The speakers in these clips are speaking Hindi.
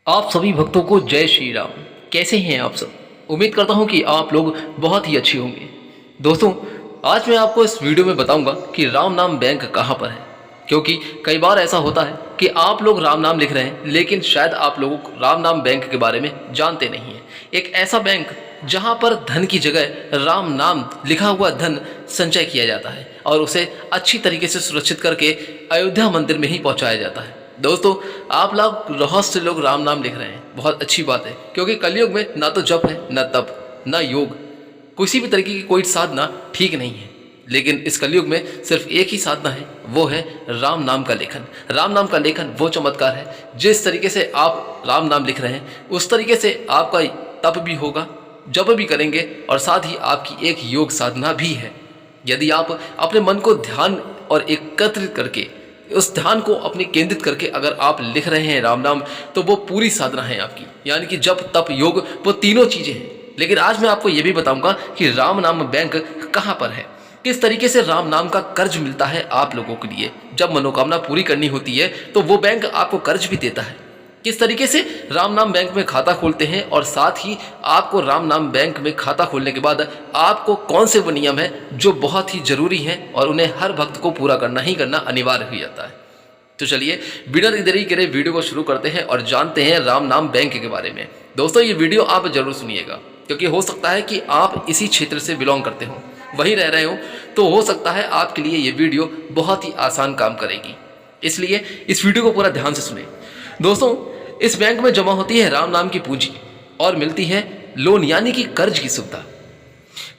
आप सभी भक्तों को जय श्री राम। कैसे हैं आप सब? उम्मीद करता हूं कि आप लोग बहुत ही अच्छे होंगे। दोस्तों, आज मैं आपको इस वीडियो में बताऊंगा कि राम नाम बैंक कहां पर है। क्योंकि कई बार ऐसा होता है कि आप लोग राम नाम लिख रहे हैं, लेकिन शायद आप लोगों को राम नाम बैंक के बारे में जानते नहीं हैं। एक ऐसा बैंक जहां पर धन की जगह राम नाम लिखा हुआ धन संचय किया जाता है और उसे अच्छी तरीके से सुरक्षित करके अयोध्या मंदिर में ही पहुंचाया जाता है। दोस्तों, आप लोग बहुत से लोग राम नाम लिख रहे हैं, बहुत अच्छी बात है। क्योंकि कलयुग में ना तो जप है, ना तप, ना योग, किसी भी तरीके की कोई साधना ठीक नहीं है। लेकिन इस कलयुग में सिर्फ एक ही साधना है, वो है राम नाम का लेखन। राम नाम का लेखन वो चमत्कार है, जिस तरीके से आप राम नाम लिख रहे हैं उस तरीके से आपका तप भी होगा, जप भी करेंगे, और साथ ही आपकी एक योग साधना भी है। यदि आप अपने मन को ध्यान और एकत्रित करके उस ध्यान को अपने केंद्रित करके अगर आप लिख रहे हैं राम नाम, तो वो पूरी साधना है आपकी, यानी कि जप तप योग, वो तीनों चीजें हैं। लेकिन आज मैं आपको ये भी बताऊंगा कि राम नाम बैंक कहाँ पर है, किस तरीके से राम नाम का कर्ज मिलता है आप लोगों के लिए। जब मनोकामना पूरी करनी होती है तो वो बैंक आपको कर्ज भी देता है। किस तरीके से राम नाम बैंक में खाता खोलते हैं, और साथ ही आपको राम नाम बैंक में खाता खोलने के बाद आपको कौन से वो नियम है जो बहुत ही जरूरी हैं और उन्हें हर भक्त को पूरा करना ही करना अनिवार्य हो जाता है। तो चलिए बिना देरी करे वीडियो को शुरू करते हैं और जानते हैं राम नाम बैंक के बारे में। दोस्तों, ये वीडियो आप जरूर सुनिएगा, क्योंकि हो सकता है कि आप इसी क्षेत्र से बिलोंग करते हो, वहीं रह रहे हो, तो हो सकता है आपके लिए ये वीडियो बहुत ही आसान काम करेगी। इसलिए इस वीडियो को पूरा ध्यान से सुने। दोस्तों, इस बैंक में जमा होती है राम नाम की पूंजी और मिलती है लोन यानी कि कर्ज की सुविधा।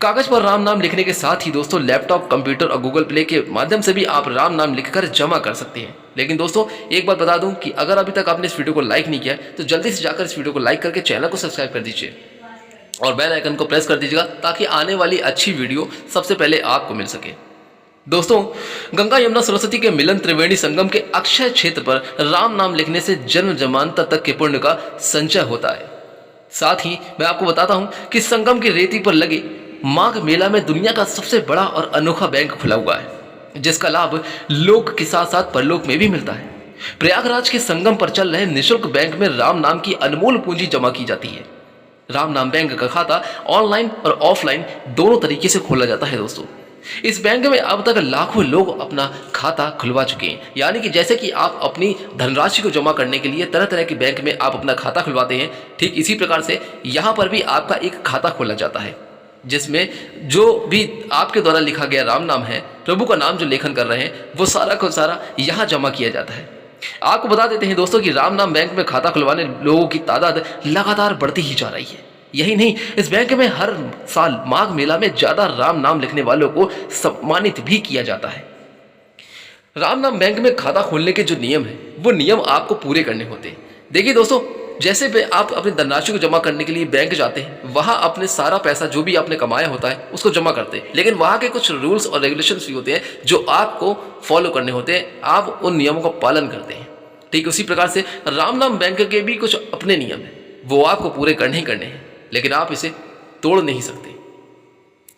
कागज पर राम नाम लिखने के साथ ही दोस्तों लैपटॉप, कंप्यूटर और गूगल प्ले के माध्यम से भी आप राम नाम लिखकर जमा कर सकते हैं। लेकिन दोस्तों, एक बात बता दूं कि अगर अभी तक आपने इस वीडियो को लाइक नहीं किया है तो जल्दी से जाकर इस वीडियो को लाइक करके चैनल को सब्सक्राइब कर दीजिए और बेल आइकन को प्रेस कर दीजिएगा, ताकि आने वाली अच्छी वीडियो सबसे पहले आपको मिल सके। दोस्तों, गंगा यमुना सरस्वती के मिलन त्रिवेणी संगम के अक्षय क्षेत्र पर राम नाम लिखने से जन्म जमानता तक के पुण्य का संचय होता है। साथ ही मैं आपको बताता हूं कि संगम की रेती पर लगे माघ मेला में दुनिया का सबसे बड़ा और अनोखा बैंक खुला हुआ है, जिसका लाभ लोक के साथ साथ परलोक में भी मिलता है। प्रयागराज के संगम पर चल रहे निःशुल्क बैंक में राम नाम की अनमोल पूंजी जमा की जाती है। राम नाम बैंक का खाता ऑनलाइन और ऑफलाइन दोनों तरीके से खोला जाता है। दोस्तों, इस बैंक में अब तक लाखों लोग अपना खाता खुलवा चुके हैं। यानी कि जैसे कि आप अपनी धनराशि को जमा करने के लिए तरह तरह के बैंक में आप अपना खाता खुलवाते हैं, ठीक इसी प्रकार से यहाँ पर भी आपका एक खाता खोला जाता है, जिसमें जो भी आपके द्वारा लिखा गया राम नाम है, प्रभु का नाम जो लेखन कर रहे हैं, वो सारा का सारा यहाँ जमा किया जाता है। आपको बता देते हैं दोस्तों कि राम नाम बैंक में खाता खुलवाने लोगों की तादाद लगातार बढ़ती ही जा रही है। यही नहीं, इस बैंक में हर साल माघ मेला में ज्यादा राम नाम लिखने वालों को सम्मानित भी किया जाता है। राम नाम बैंक में खाता खोलने के जो नियम है, वो नियम आपको पूरे करने होते हैं। देखिए दोस्तों, जैसे आप अपनी धनराशि को जमा करने के लिए बैंक जाते हैं, वहां अपने सारा पैसा जो भी आपने कमाया होता है उसको जमा करते हैं। लेकिन वहां के कुछ रूल्स और रेगुलेशंस भी होते हैं जो आपको फॉलो करने होते हैं, आप उन नियमों का पालन करते हैं। ठीक उसी प्रकार से राम नाम बैंक के भी कुछ अपने नियम हैं, वो आपको पूरे करने ही करने हैं, लेकिन आप इसे तोड़ नहीं सकते।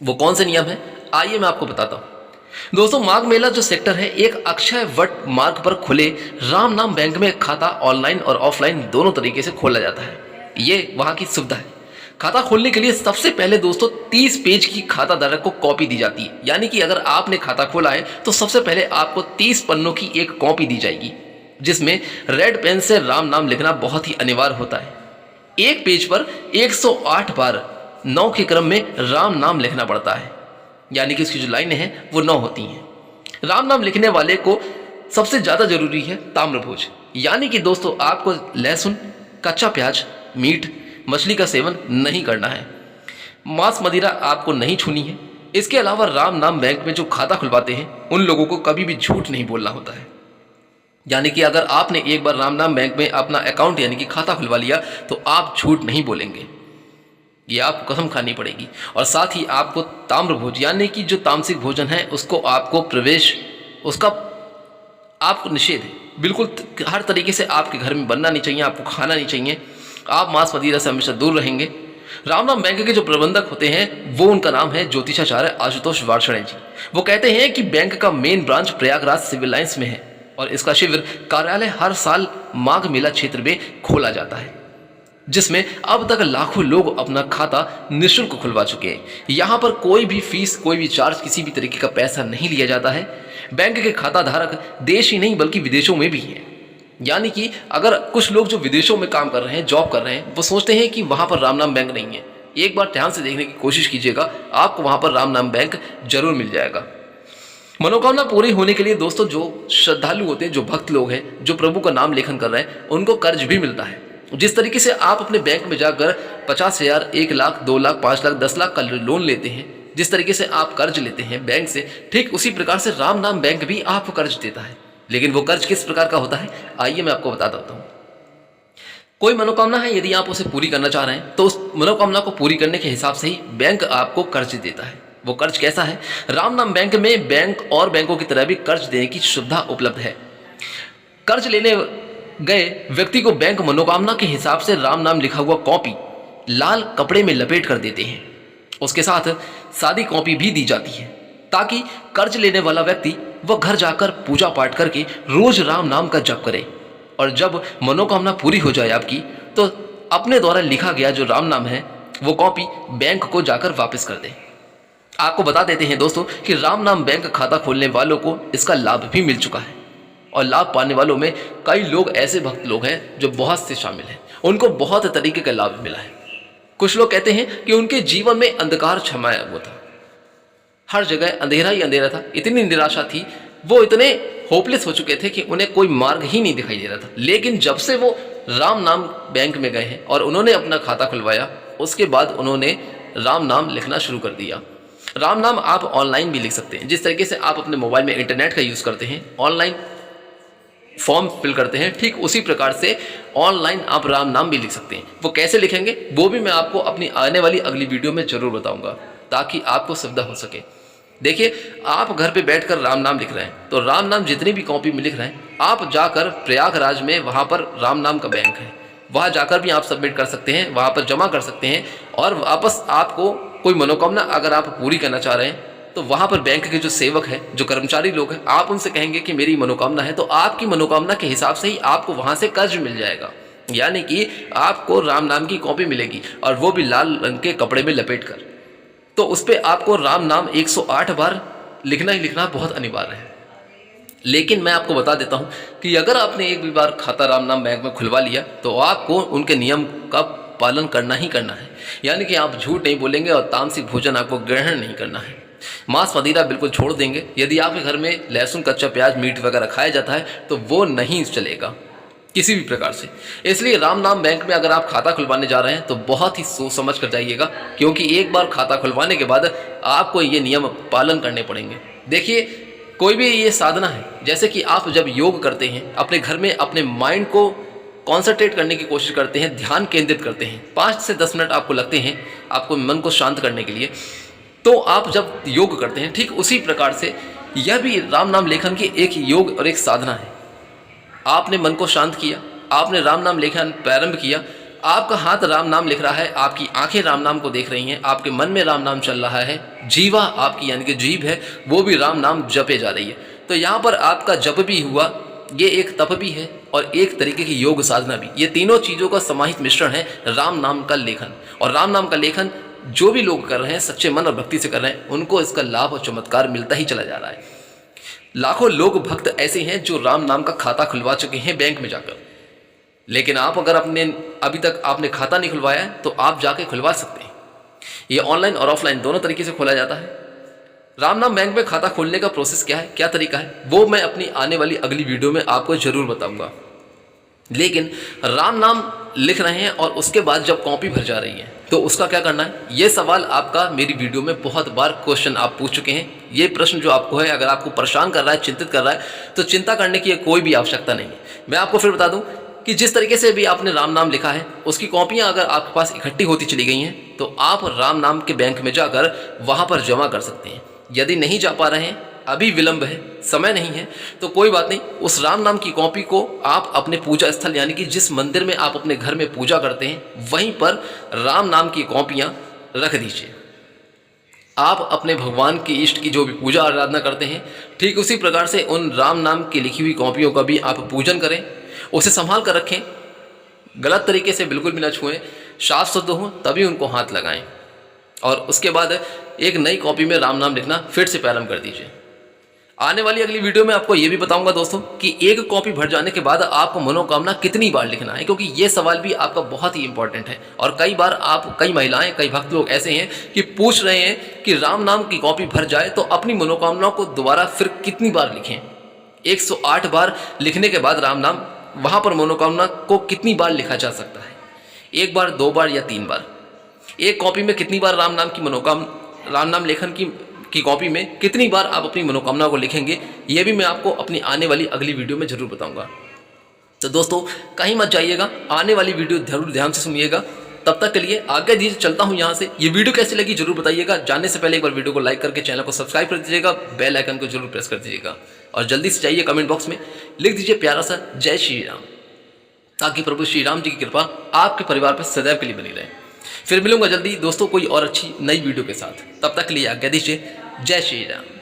वो कौन से नियम है, आइए मैं आपको बताता हूं। दोस्तों, माघ मेला जो सेक्टर है, एक अक्षय वट मार्ग पर खुले राम नाम बैंक में खाता ऑनलाइन और ऑफलाइन दोनों तरीके से खोला जाता है। ये वहां की सुविधा है। खाता खोलने के लिए सबसे पहले दोस्तों 30 पेज की खाता धारक को कॉपी दी जाती है। यानी कि अगर आपने खाता खोला है तो सबसे पहले आपको 30 पन्नों की एक कॉपी दी जाएगी, जिसमें रेड पेन से राम नाम लिखना बहुत ही अनिवार्य होता है। एक पेज पर 108 बार 9 के क्रम में राम नाम लिखना पड़ता है, यानी कि इसकी जो लाइनें हैं वो 9 होती हैं। राम नाम लिखने वाले को सबसे ज़्यादा जरूरी है ताम्रभोज, यानी कि दोस्तों आपको लहसुन, कच्चा प्याज, मीट, मछली का सेवन नहीं करना है। मांस मदिरा आपको नहीं छूनी है। इसके अलावा राम नाम बैंक में जो खाता खुलवाते हैं उन लोगों को कभी भी झूठ नहीं बोलना होता है। यानी कि अगर आपने एक बार राम नाम बैंक में अपना अकाउंट यानी कि खाता खुलवा लिया तो आप झूठ नहीं बोलेंगे, ये आपको कसम खानी पड़ेगी। और साथ ही आपको ताम्रभोज यानी कि जो तामसिक भोजन है उसको आपको प्रवेश, उसका आपको निषेध है। बिल्कुल हर तरीके से आपके घर में बनना नहीं चाहिए, आपको खाना नहीं चाहिए। आप मांस मदिरा से हमेशा दूर रहेंगे। राम नाम बैंक के जो प्रबंधक होते हैं वो उनका नाम है ज्योतिषाचार्य आशुतोष वार्षणे जी। वो कहते हैं कि बैंक का main branch Prayagraj civil lines में है और इसका शिविर कार्यालय हर साल माघ मेला क्षेत्र में खोला जाता है। जिसमें अब तक लाखों लोग अपना खाता निःशुल्क खुलवा चुके हैं। यहाँ पर कोई भी फीस, कोई भी चार्ज, किसी भी तरीके का पैसा नहीं लिया जाता है। बैंक के खाता धारक देश ही नहीं बल्कि विदेशों में भी हैं। यानी कि अगर कुछ लोग जो विदेशों में काम कर रहे हैं, जॉब कर रहे हैं, वो सोचते हैं कि वहाँ पर राम नाम बैंक नहीं है। एक बार ध्यान से देखने की कोशिश कीजिएगा, आपको वहाँ पर राम नाम बैंक जरूर मिल जाएगा। मनोकामना पूरी होने के लिए दोस्तों जो श्रद्धालु होते हैं, जो भक्त लोग हैं, जो प्रभु का नाम लेखन कर रहे हैं, उनको कर्ज भी मिलता है। जिस तरीके से आप अपने बैंक में जाकर 50,000, 1 लाख, 2 लाख, 5 लाख, 10 लाख का लोन लेते हैं, जिस तरीके से आप कर्ज लेते हैं बैंक से, ठीक उसी प्रकार से राम नाम बैंक भी आपको कर्ज देता है। लेकिन वो कर्ज किस प्रकार का होता है, आइए मैं आपको बता देता हूँ। कोई मनोकामना है, यदि आप उसे पूरी करना चाह रहे हैं तो उस मनोकामना को पूरी करने के हिसाब से ही बैंक आपको कर्ज देता है। वो कर्ज कैसा है? राम नाम बैंक में बैंक और बैंकों की तरह भी कर्ज देने की सुविधा उपलब्ध है। कर्ज लेने गए व्यक्ति को बैंक मनोकामना के हिसाब से राम नाम लिखा हुआ कॉपी लाल कपड़े में लपेट कर देते हैं। उसके साथ सादी कॉपी भी दी जाती है ताकि कर्ज लेने वाला व्यक्ति वह घर जाकर पूजा पाठ करके रोज राम नाम का जप करे और जब मनोकामना पूरी हो जाए आपकी, तो अपने द्वारा लिखा गया जो राम नाम है वो कॉपी बैंक को जाकर वापस कर दे। आपको बता देते हैं दोस्तों कि राम नाम बैंक खाता खोलने वालों को इसका लाभ भी मिल चुका है और लाभ पाने वालों में कई लोग ऐसे भक्त लोग हैं जो बहुत से शामिल हैं। उनको बहुत तरीके का लाभ मिला है। कुछ लोग कहते हैं कि उनके जीवन में अंधकार छमाया हुआ था, हर जगह अंधेरा ही अंधेरा था, इतनी निराशा थी, वो इतने होपलेस हो चुके थे कि उन्हें कोई मार्ग ही नहीं दिखाई दे रहा था। लेकिन जब से वो राम नाम बैंक में गए हैं और उन्होंने अपना खाता खुलवाया, उसके बाद उन्होंने राम नाम लिखना शुरू कर दिया। राम नाम आप ऑनलाइन भी लिख सकते हैं। जिस तरीके से आप अपने मोबाइल में इंटरनेट का यूज़ करते हैं, ऑनलाइन फॉर्म फिल करते हैं, ठीक उसी प्रकार से ऑनलाइन आप राम नाम भी लिख सकते हैं। वो कैसे लिखेंगे वो भी मैं आपको अपनी आने वाली अगली वीडियो में जरूर बताऊंगा ताकि आपको सुविधा हो सके। देखिए, आप घर पे बैठकर राम नाम लिख रहे हैं तो राम नाम जितनी भी कॉपी में लिख रहे हैं, आप जाकर प्रयागराज में वहाँ पर राम नाम का बैंक है, वहाँ जाकर भी आप सबमिट कर सकते हैं, वहाँ पर जमा कर सकते हैं और वापस आपको कोई मनोकामना अगर आप पूरी करना चाह रहे हैं तो वहाँ पर बैंक के जो सेवक है, जो कर्मचारी लोग हैं, आप उनसे कहेंगे कि मेरी मनोकामना है, तो आपकी मनोकामना के हिसाब से ही आपको वहाँ से कर्ज मिल जाएगा। यानी कि आपको राम नाम की कॉपी मिलेगी और वो भी लाल रंग के कपड़े में लपेट कर। तो उस पर आपको राम नाम 108 बार लिखना ही लिखना बहुत अनिवार्य है। लेकिन मैं आपको बता देता हूँ कि अगर आपने एक भी बार खाता राम नाम बैंक में खुलवा लिया तो आपको उनके नियम का पालन करना ही करना है। यानी कि आप झूठ नहीं बोलेंगे और तामसिक भोजन आपको ग्रहण नहीं करना है। मांस मदिरा बिल्कुल छोड़ देंगे। यदि आपके घर में लहसुन, कच्चा प्याज, मीट वगैरह खाया जाता है तो वो नहीं चलेगा किसी भी प्रकार से। इसलिए राम नाम बैंक में अगर आप खाता खुलवाने जा रहे हैं तो बहुत ही सोच समझ कर जाइएगा, क्योंकि एक बार खाता खुलवाने के बाद आपको ये नियम पालन करने पड़ेंगे। देखिए, कोई भी ये साधना है, जैसे कि आप जब योग करते हैं, अपने घर में अपने माइंड को कॉन्सेंट्रेट करने की कोशिश करते हैं, ध्यान केंद्रित करते हैं, 5 से 10 मिनट आपको लगते हैं आपको मन को शांत करने के लिए। तो आप जब योग करते हैं, ठीक उसी प्रकार से यह भी राम नाम लेखन की एक योग और एक साधना है। आपने मन को शांत किया, आपने राम नाम लेखन प्रारंभ किया, आपका हाथ राम नाम लिख रहा है, आपकी आंखें राम नाम को देख रही हैं, आपके मन में राम नाम चल रहा है, जीवा आपकी यानी कि जीभ है वो भी राम नाम जपे जा रही है। तो यहाँ पर आपका जप भी हुआ, ये एक तप भी है और एक तरीके की योग साधना भी। ये तीनों चीज़ों का समाहित मिश्रण है राम नाम का लेखन। और राम नाम का लेखन जो भी लोग कर रहे हैं, सच्चे मन और भक्ति से कर रहे हैं, उनको इसका लाभ और चमत्कार मिलता ही चला जा रहा है। लाखों लोग भक्त ऐसे हैं जो राम नाम का खाता खुलवा चुके हैं बैंक में जाकर। लेकिन आप अगर अभी तक आपने खाता नहीं खुलवाया है तो आप जाके खुलवा सकते हैं। ये ऑनलाइन और ऑफलाइन दोनों तरीके से खोला जाता है। राम नाम बैंक में खाता खोलने का प्रोसेस क्या है, क्या तरीका है, वो मैं अपनी आने वाली अगली वीडियो में आपको जरूर बताऊंगा। लेकिन राम नाम लिख रहे हैं और उसके बाद जब कॉपी भर जा रही है तो उसका क्या करना है, ये सवाल आपका मेरी वीडियो में बहुत बार क्वेश्चन आप पूछ चुके हैं। ये प्रश्न जो आपको है, अगर आपको परेशान कर रहा है, चिंतित कर रहा है, तो चिंता करने की कोई भी आवश्यकता नहीं है। मैं आपको फिर बता दूं कि जिस तरीके से भी आपने राम नाम लिखा है, उसकी कॉपियां अगर आपके पास इकट्ठी होती चली गई हैं तो आप राम नाम के बैंक में जाकर वहाँ पर जमा कर सकते हैं। यदि नहीं जा पा रहे हैं, अभी विलंब है, समय नहीं है, तो कोई बात नहीं, उस राम नाम की कॉपी को आप अपने पूजा स्थल यानी कि जिस मंदिर में आप अपने घर में पूजा करते हैं वहीं पर राम नाम की कॉपियां रख दीजिए। आप अपने भगवान की इष्ट की जो भी पूजा आराधना करते हैं, ठीक उसी प्रकार से उन राम नाम की लिखी हुई कॉपियों का भी आप पूजन करें, उसे संभाल कर रखें। गलत तरीके से बिल्कुल भी ना छुएं, साफ शुद्ध हो तभी उनको हाथ लगाएं। और उसके बाद एक नई कॉपी में राम नाम लिखना फिर से प्रारंभ कर दीजिए। आने वाली अगली वीडियो में आपको ये भी बताऊंगा दोस्तों कि एक कॉपी भर जाने के बाद आपको मनोकामना कितनी बार लिखना है, क्योंकि ये सवाल भी आपका बहुत ही इंपॉर्टेंट है। और कई बार कई महिलाएं, कई भक्त लोग ऐसे हैं कि पूछ रहे हैं कि राम नाम की कॉपी भर जाए तो अपनी मनोकामनाओं को दोबारा फिर कितनी बार लिखें। 108 बार लिखने के बाद राम नाम, वहाँ पर मनोकामना को कितनी बार लिखा जा सकता है? 1 बार, 2 बार या 3 बार? एक कॉपी में कितनी बार राम नाम लेखन की कॉपी में कितनी बार आप अपनी मनोकामना को लिखेंगे, ये भी मैं आपको अपनी आने वाली अगली वीडियो में जरूर बताऊंगा। तो दोस्तों कहीं मत जाइएगा, आने वाली वीडियो जरूर ध्यान से सुनिएगा। तब तक के लिए आगे दीजिए, चलता हूं यहाँ से। ये वीडियो कैसी लगी जरूर बताइएगा। जानने से पहले एक बार वीडियो को लाइक करके चैनल को सब्सक्राइब कर दीजिएगा, बेल आइकन को जरूर प्रेस कर दीजिएगा और जल्दी से जाइए कमेंट बॉक्स में लिख दीजिए प्यारा सा जय श्री राम, ताकि प्रभु श्री राम जी की कृपा आपके परिवार पर सदैव के लिए बनी रहे। फिर मिलूंगा जल्दी दोस्तों कोई और अच्छी नई वीडियो के साथ। तब तक के लिए आज्ञा दीजिए। जय श्री राम।